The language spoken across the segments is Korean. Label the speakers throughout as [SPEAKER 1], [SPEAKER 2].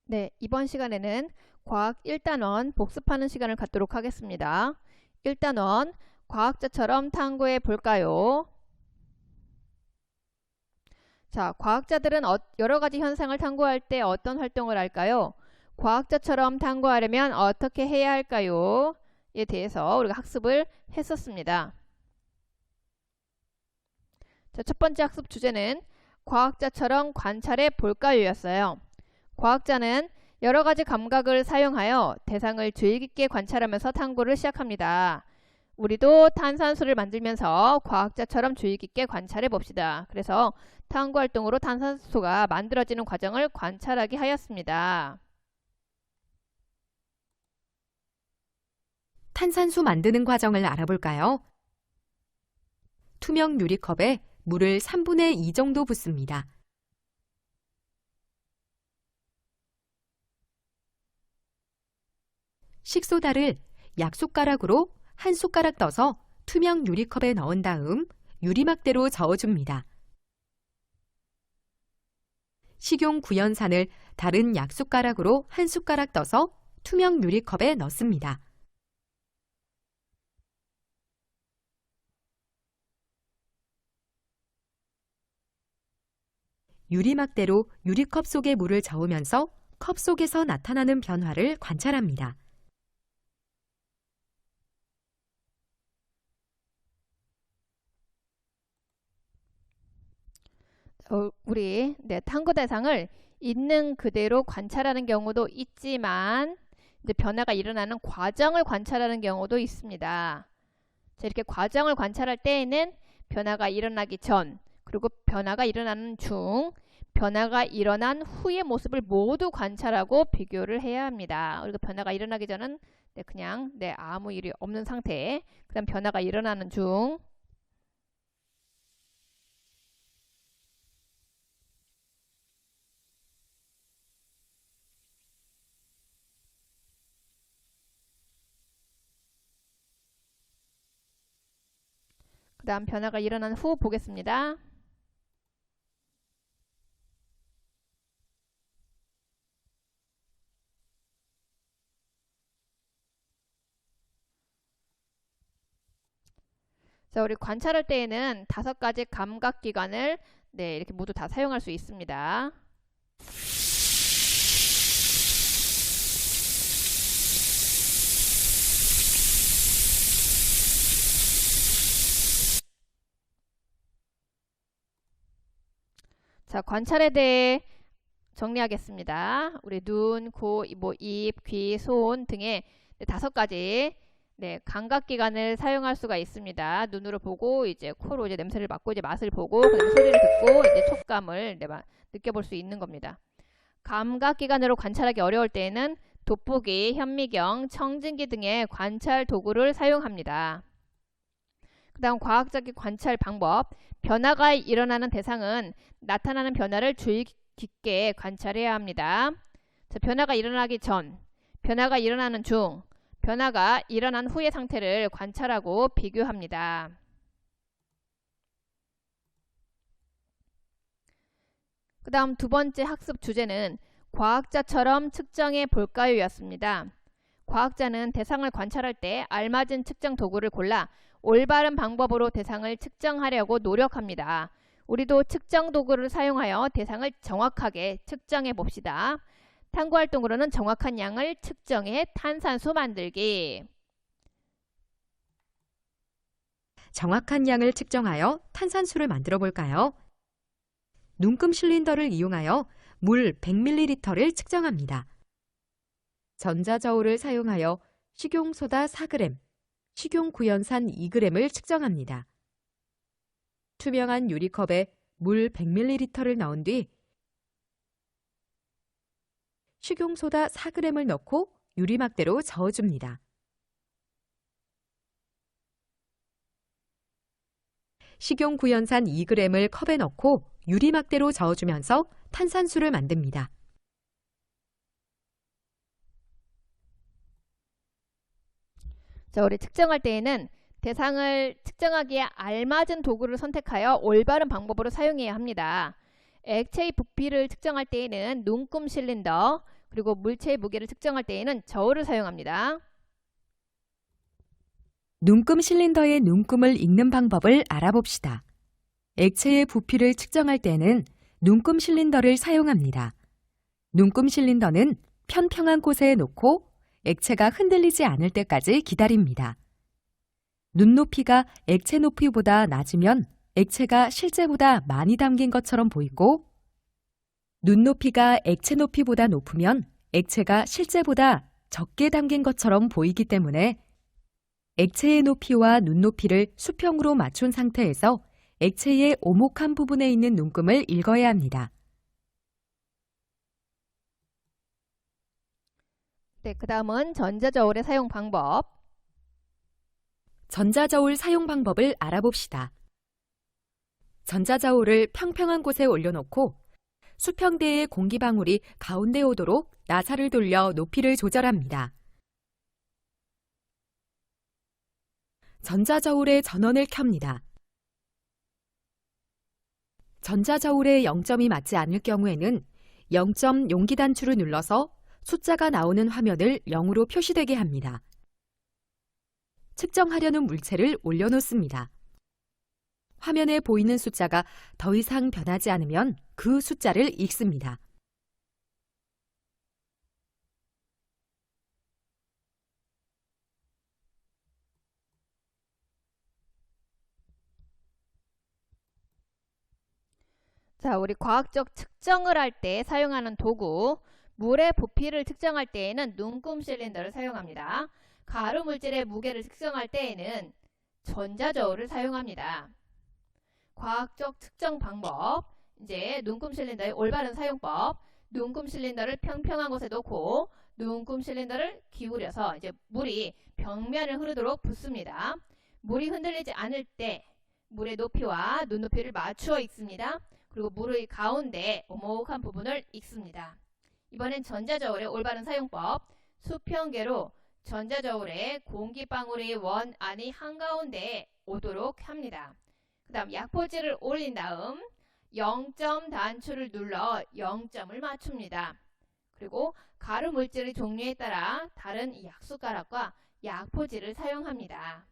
[SPEAKER 1] 네, 이번 시간에는 과학 1단원 복습하는 시간을 갖도록 하겠습니다. 1단원 과학자처럼 탐구해 볼까요? 자, 과학자들은 여러 가지 현상을 탐구할 때 어떤 활동을 할까요? 과학자처럼 탐구하려면 어떻게 해야 할까요? 에 대해서 우리가 학습을 했었습니다. 자, 첫 번째 학습 주제는 과학자처럼 관찰해 볼까요?였어요. 과학자는 여러 가지 감각을 사용하여 대상을 주의 깊게 관찰하면서 탐구를 시작합니다. 우리도 탄산수를 만들면서 과학자처럼 주의 깊게 관찰해 봅시다. 그래서 탐구 활동으로 탄산수가 만들어지는 과정을 관찰하게 하였습니다.
[SPEAKER 2] 탄산수 만드는 과정을 알아볼까요? 투명 유리컵에 물을 3분의 2 정도 붓습니다. 식소다를 약숟가락으로 한 숟가락 떠서 투명 유리컵에 넣은 다음 유리막대로 저어줍니다. 식용 구연산을 다른 약숟가락으로 한 숟가락 떠서 투명 유리컵에 넣습니다. 유리막대로 유리컵 속에 물을 저으면서 컵 속에서 나타나는 변화를 관찰합니다.
[SPEAKER 1] 우리 탐구 대상을 있는 그대로 관찰하는 경우도 있지만 이제 변화가 일어나는 과정을 관찰하는 경우도 있습니다. 자, 이렇게 과정을 관찰할 때에는 변화가 일어나기 전, 그리고 변화가 일어나는 중, 변화가 일어난 후의 모습을 모두 관찰하고 비교를 해야 합니다. 우리가 변화가 일어나기 전은 그냥 아무 일이 없는 상태, 그 다음 변화가 일어나는 중, 그 다음 변화가 일어난 후 보겠습니다. 자, 우리 관찰할 때에는 5가지 감각기관을 이렇게 모두 다 사용할 수 있습니다. 자, 관찰에 대해 정리하겠습니다. 우리 눈, 코, 입, 귀, 손 등의 5가지 감각기관을 사용할 수가 있습니다. 눈으로 보고 이제 코로 이제 냄새를 맡고 이제 맛을 보고 그다음에 소리를 듣고 이제 촉감을 느껴볼 수 있는 겁니다. 감각기관으로 관찰하기 어려울 때에는 돋보기, 현미경, 청진기 등의 관찰 도구를 사용합니다. 그 다음 과학적인 관찰 방법. 변화가 일어나는 대상은 나타나는 변화를 주의 깊게 관찰해야 합니다. 자, 변화가 일어나기 전, 변화가 일어나는 중, 변화가 일어난 후의 상태를 관찰하고 비교합니다. 그 다음 두 번째 학습 주제는 과학자처럼 측정해 볼까요? 였습니다. 과학자는 대상을 관찰할 때 알맞은 측정 도구를 골라 올바른 방법으로 대상을 측정하려고 노력합니다. 우리도 측정 도구를 사용하여 대상을 정확하게 측정해 봅시다. 탐구 활동으로는 정확한 양을 측정해 탄산수 만들기.
[SPEAKER 2] 정확한 양을 측정하여 탄산수를 만들어 볼까요? 눈금 실린더를 이용하여 물 100ml를 측정합니다. 전자저울을 사용하여 식용소다 4g, 식용구연산 2g을 측정합니다. 투명한 유리컵에 물 100ml를 넣은 뒤 식용소다 4g을 넣고 유리막대로 저어줍니다. 식용구연산 2g을 컵에 넣고 유리막대로 저어주면서 탄산수를 만듭니다.
[SPEAKER 1] 자, 우리 측정할 때에는 대상을 측정하기에 알맞은 도구를 선택하여 올바른 방법으로 사용해야 합니다. 액체의 부피를 측정할 때에는 눈금 실린더, 그리고 물체의 무게를 측정할 때에는 저울을 사용합니다.
[SPEAKER 2] 눈금 실린더의 눈금을 읽는 방법을 알아봅시다. 액체의 부피를 측정할 때는 눈금 실린더를 사용합니다. 눈금 실린더는 평평한 곳에 놓고 액체가 흔들리지 않을 때까지 기다립니다. 눈높이가 액체 높이보다 낮으면 액체가 실제보다 많이 담긴 것처럼 보이고, 눈높이가 액체 높이보다 높으면 액체가 실제보다 적게 담긴 것처럼 보이기 때문에 액체의 높이와 눈높이를 수평으로 맞춘 상태에서 액체의 오목한 부분에 있는 눈금을 읽어야 합니다.
[SPEAKER 1] 네, 그 다음은 전자저울의 사용 방법.
[SPEAKER 2] 전자저울 사용 방법을 알아봅시다. 전자저울을 평평한 곳에 올려놓고 수평대의 공기방울이 가운데 오도록 나사를 돌려 높이를 조절합니다. 전자저울의 전원을 켭니다. 전자저울의 0점이 맞지 않을 경우에는 0점 용기 단추를 눌러서 숫자가 나오는 화면을 0으로 표시되게 합니다. 측정하려는 물체를 올려놓습니다. 화면에 보이는 숫자가 더 이상 변하지 않으면 그 숫자를 읽습니다.
[SPEAKER 1] 자, 우리 과학적 측정을 할 때 사용하는 도구, 물의 부피를 측정할 때에는 눈금 실린더를 사용합니다. 가루 물질의 무게를 측정할 때에는 전자저울을 사용합니다. 과학적 측정 방법, 이제 눈금 실린더의 올바른 사용법, 눈금 실린더를 평평한 곳에 놓고 눈금 실린더를 기울여서 이제 물이 벽면을 흐르도록 붓습니다. 물이 흔들리지 않을 때 물의 높이와 눈높이를 맞추어 읽습니다. 그리고 물의 가운데 오목한 부분을 읽습니다. 이번엔 전자저울의 올바른 사용법, 수평계로 전자저울의 공기방울이 원 안이 한가운데에 오도록 합니다. 그 다음 약포지를 올린 다음 0점 단추를 눌러 0점을 맞춥니다. 그리고 가루 물질의 종류에 따라 다른 약숟가락과 약포지를 사용합니다.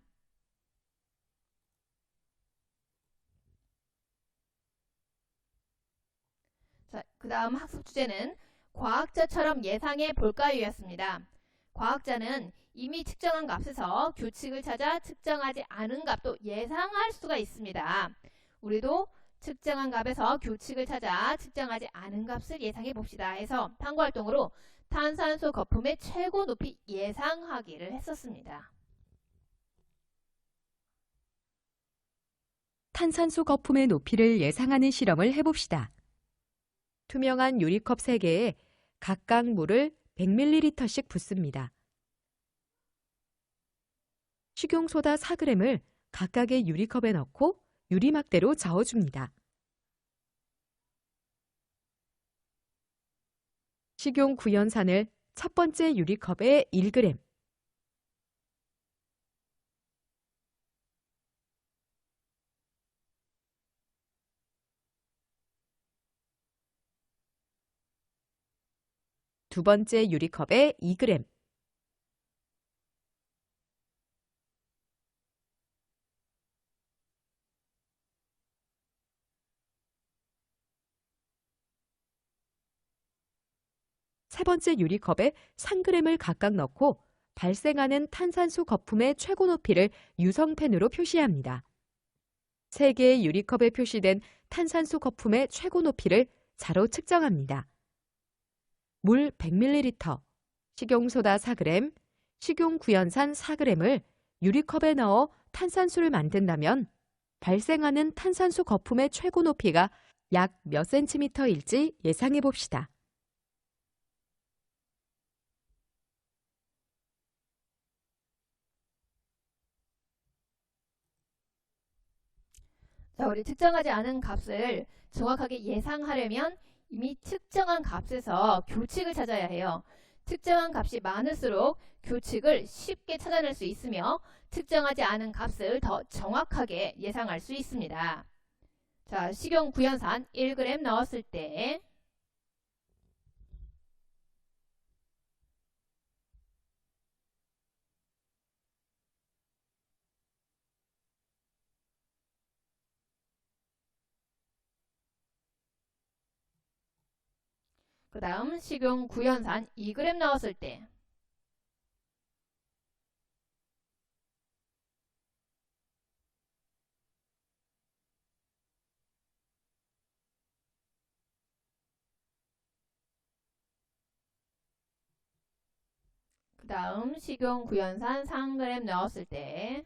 [SPEAKER 1] 자, 그 다음 학습 주제는 과학자처럼 예상해 볼까요였습니다. 과학자는 이미 측정한 값에서 규칙을 찾아 측정하지 않은 값도 예상할 수가 있습니다. 우리도 측정한 값에서 규칙을 찾아 측정하지 않은 값을 예상해 봅시다 해서 탐구활동으로 탄산수 거품의 최고 높이 예상하기를 했었습니다.
[SPEAKER 2] 탄산수 거품의 높이를 예상하는 실험을 해봅시다. 투명한 유리컵 3개에 각각 물을 100ml씩 붓습니다. 식용소다 4g을 각각의 유리컵에 넣고 유리막대로 저어줍니다. 식용 구연산을 첫 번째 유리컵에 1g, 두 번째 유리컵에 2g, 세 번째 유리컵에 3g을 각각 넣고 발생하는 탄산수 거품의 최고 높이를 유성펜으로 표시합니다. 3개의 유리컵에 표시된 탄산수 거품의 최고 높이를 자로 측정합니다. 물 100ml, 식용소다 4g, 식용구연산 4g을 유리컵에 넣어 탄산수를 만든다면 발생하는 탄산수 거품의 최고 높이가 약 몇 cm일지 예상해 봅시다.
[SPEAKER 1] 자, 우리 측정하지 않은 값을 정확하게 예상하려면 이미 측정한 값에서 규칙을 찾아야 해요. 측정한 값이 많을수록 규칙을 쉽게 찾아낼 수 있으며 측정하지 않은 값을 더 정확하게 예상할 수 있습니다. 자, 식용 구연산 1g 넣었을 때 그 다음 식용 구연산 2g 넣었을 때 그 다음 식용 구연산 3g 넣었을 때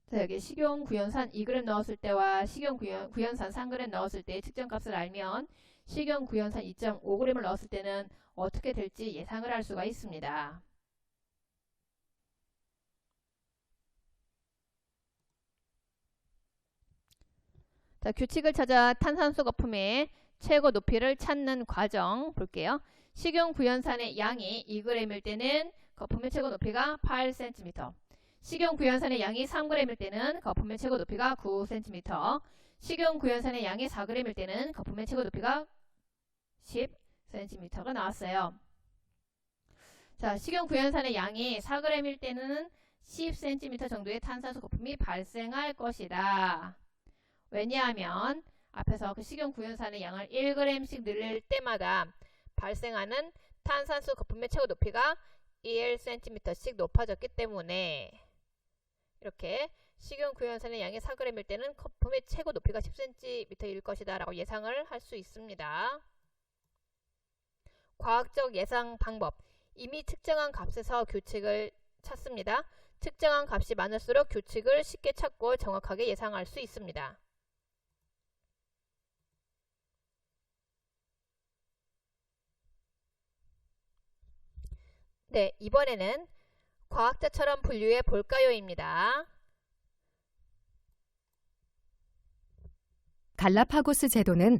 [SPEAKER 1] 자, 여기 식용 구연산 2g 넣었을 때와 식용 구연산 3g 넣었을 때 측정값을 알면 식용 구연산 2.5g을 넣었을 때는 어떻게 될지 예상을 할 수가 있습니다. 자, 규칙을 찾아 탄산수 거품의 최고 높이를 찾는 과정 볼게요. 식용 구연산의 양이 2g일 때는 거품의 최고 높이가 8cm. 식용 구연산의 양이 3g일 때는 거품의 최고 높이가 9cm. 식용 구연산의 양이 4g일 때는 거품의 최고 높이가 10cm가 나왔어요. 자, 식용 구연산의 양이 4g일 때는 10cm 정도의 탄산수 거품이 발생할 것이다. 왜냐하면 앞에서 그 식용 구연산의 양을 1g씩 늘릴 때마다 발생하는 탄산수 거품의 최고 높이가 1cm씩 높아졌기 때문에 이렇게 식용 구연산의 양이 4g일 때는 거품의 최고 높이가 10cm일 것이다 라고 예상을 할 수 있습니다. 과학적 예상 방법. 이미 측정한 값에서 규칙을 찾습니다. 측정한 값이 많을수록 규칙을 쉽게 찾고 정확하게 예상할 수 있습니다. 네, 이번에는 과학자처럼 분류해 볼까요입니다.
[SPEAKER 2] 갈라파고스 제도는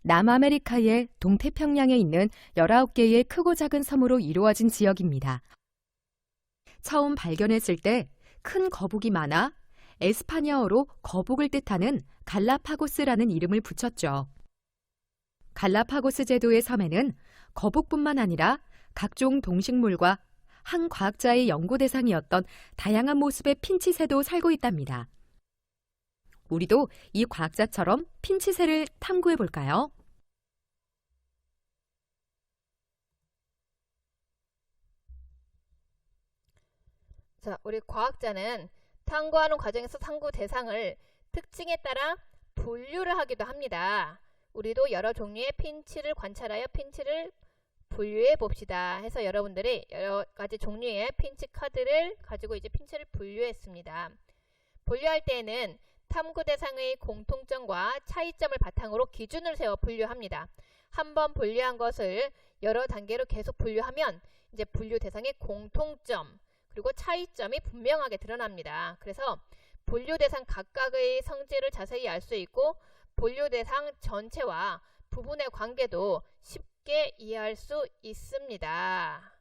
[SPEAKER 2] 남아메리카의 동태평양에 있는 19개의 크고 작은 섬으로 이루어진 지역입니다. 처음 발견했을 때 큰 거북이 많아 에스파냐어로 거북을 뜻하는 갈라파고스라는 이름을 붙였죠. 갈라파고스 제도의 섬에는 거북뿐만 아니라 각종 동식물과 한 과학자의 연구 대상이었던 다양한 모습의 핀치새도 살고 있답니다. 우리도 이 과학자처럼 핀치새를 탐구해 볼까요?
[SPEAKER 1] 자, 우리 과학자는 탐구하는 과정에서 탐구 대상을 특징에 따라 분류를 하기도 합니다. 우리도 여러 종류의 핀치를 관찰하여 핀치를 분류해 봅시다 해서 여러분들이 여러 가지 종류의 핀치 카드를 가지고 이제 핀치를 분류했습니다. 분류할 때에는 탐구 대상의 공통점과 차이점을 바탕으로 기준을 세워 분류합니다. 한번 분류한 것을 여러 단계로 계속 분류하면 이제 분류 대상의 공통점 그리고 차이점이 분명하게 드러납니다. 그래서 분류 대상 각각의 성질을 자세히 알 수 있고 분류 대상 전체와 부분의 관계도 쉽게 이해할 수 있습니다.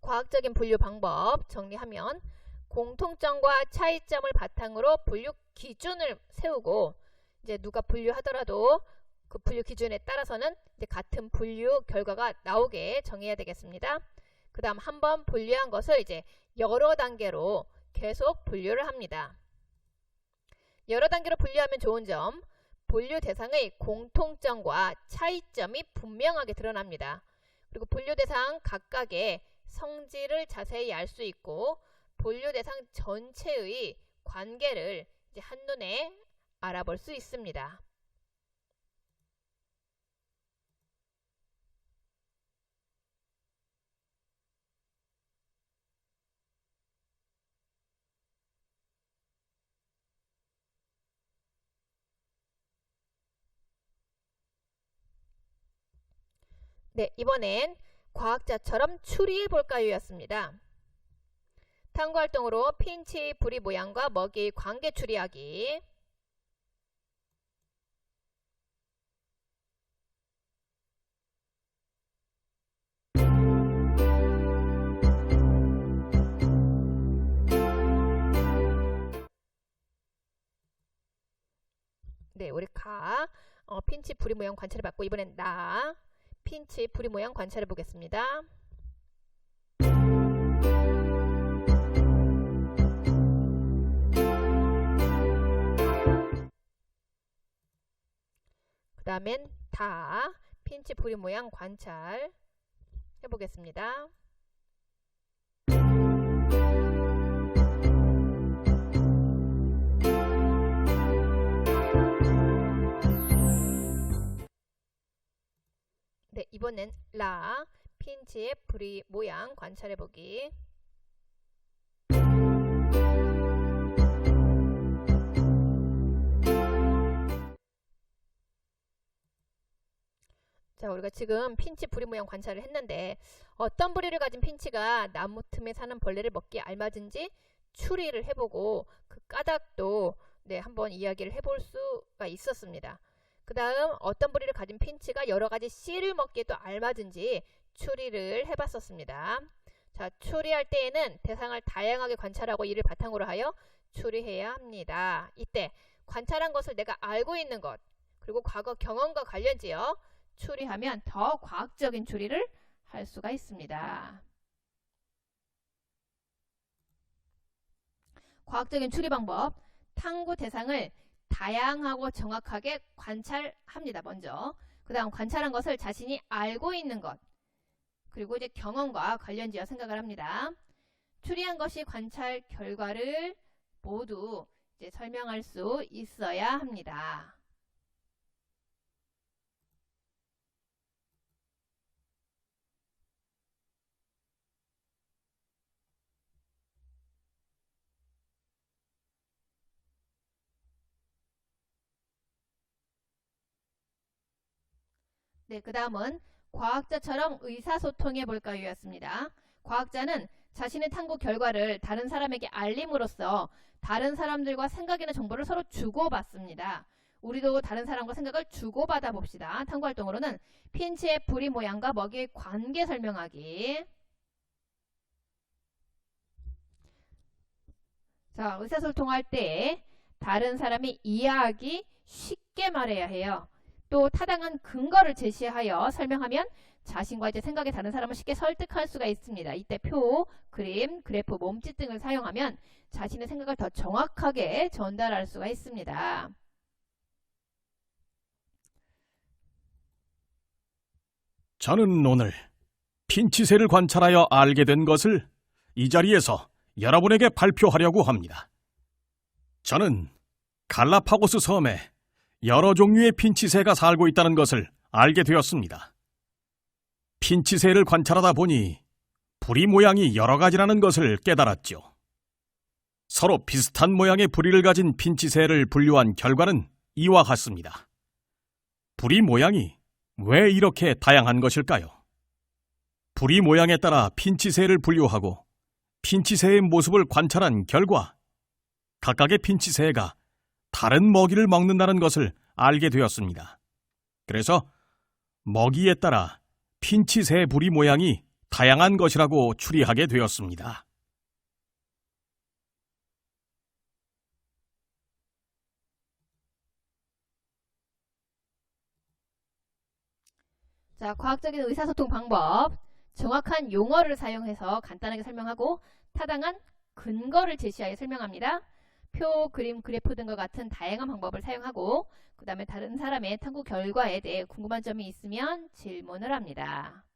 [SPEAKER 1] 과학적인 분류 방법 정리하면 공통점과 차이점을 바탕으로 분류 기준을 세우고 이제 누가 분류하더라도 그 분류 기준에 따라서는 이제 같은 분류 결과가 나오게 정해야 되겠습니다. 그 다음 한번 분류한 것을 이제 여러 단계로 계속 분류를 합니다. 여러 단계로 분류하면 좋은 점, 분류 대상의 공통점과 차이점이 분명하게 드러납니다. 그리고 분류 대상 각각의 성질을 자세히 알 수 있고 분류 대상 전체의 관계를 이제 한눈에 알아볼 수 있습니다. 네, 이번엔 과학자처럼 추리해 볼까요? 였습니다. 탐구활동으로 핀치 부리 모양과 먹이의 관계 추리하기. 네, 우리 핀치 부리 모양 관찰해 봤고, 이번엔 핀치 부리 모양 관찰해 보겠습니다. 그 다음엔 핀치 부리 모양 관찰 해보겠습니다. 네, 이번엔 핀치의 부리 모양 관찰해보기. 자, 우리가 지금 핀치 부리 모양 관찰을 했는데 어떤 부리를 가진 핀치가 나무 틈에 사는 벌레를 먹기에 알맞은지 추리를 해보고 그 까닭도 한번 이야기를 해볼 수가 있었습니다. 그 다음 어떤 부리를 가진 핀치가 여러가지 씨를 먹기에 또 알맞은지 추리를 해봤었습니다. 자, 추리할 때에는 대상을 다양하게 관찰하고 이를 바탕으로 하여 추리해야 합니다. 이때 관찰한 것을 내가 알고 있는 것 그리고 과거 경험과 관련지어 추리하면 더 과학적인 추리를 할 수가 있습니다. 과학적인 추리 방법. 탐구 대상을 다양하고 정확하게 관찰합니다. 먼저. 그 다음 관찰한 것을 자신이 알고 있는 것. 그리고 이제 경험과 관련지어 생각을 합니다. 추리한 것이 관찰 결과를 모두 이제 설명할 수 있어야 합니다. 네, 그 다음은 과학자처럼 의사소통해 볼까요? 였습니다. 과학자는 자신의 탐구 결과를 다른 사람에게 알림으로써 다른 사람들과 생각이나 정보를 서로 주고받습니다. 우리도 다른 사람과 생각을 주고받아 봅시다. 탐구활동으로는 핀치의 부리 모양과 먹이의 관계 설명하기. 자, 의사소통할 때 다른 사람이 이해하기 쉽게 말해야 해요. 또 타당한 근거를 제시하여 설명하면 자신과 이제 생각이 다른 사람을 쉽게 설득할 수가 있습니다. 이때 표, 그림, 그래프, 몸짓 등을 사용하면 자신의 생각을 더 정확하게 전달할 수가 있습니다.
[SPEAKER 3] 저는 오늘 핀치새를 관찰하여 알게 된 것을 이 자리에서 여러분에게 발표하려고 합니다. 저는 갈라파고스 섬에 여러 종류의 핀치새가 살고 있다는 것을 알게 되었습니다. 핀치새를 관찰하다 보니 부리 모양이 여러 가지라는 것을 깨달았죠. 서로 비슷한 모양의 부리를 가진 핀치새를 분류한 결과는 이와 같습니다. 부리 모양이 왜 이렇게 다양한 것일까요? 부리 모양에 따라 핀치새를 분류하고 핀치새의 모습을 관찰한 결과 각각의 핀치새가 다른 먹이를 먹는다는 것을 알게 되었습니다. 그래서 먹이에 따라 핀치새 부리 모양이 다양한 것이라고 추리하게 되었습니다.
[SPEAKER 1] 자, 과학적인 의사소통 방법. 정확한 용어를 사용해서 간단하게 설명하고 타당한 근거를 제시하여 설명합니다. 표, 그림, 그래프 등과 같은 다양한 방법을 사용하고 그 다음에 다른 사람의 탐구 결과에 대해 궁금한 점이 있으면 질문을 합니다.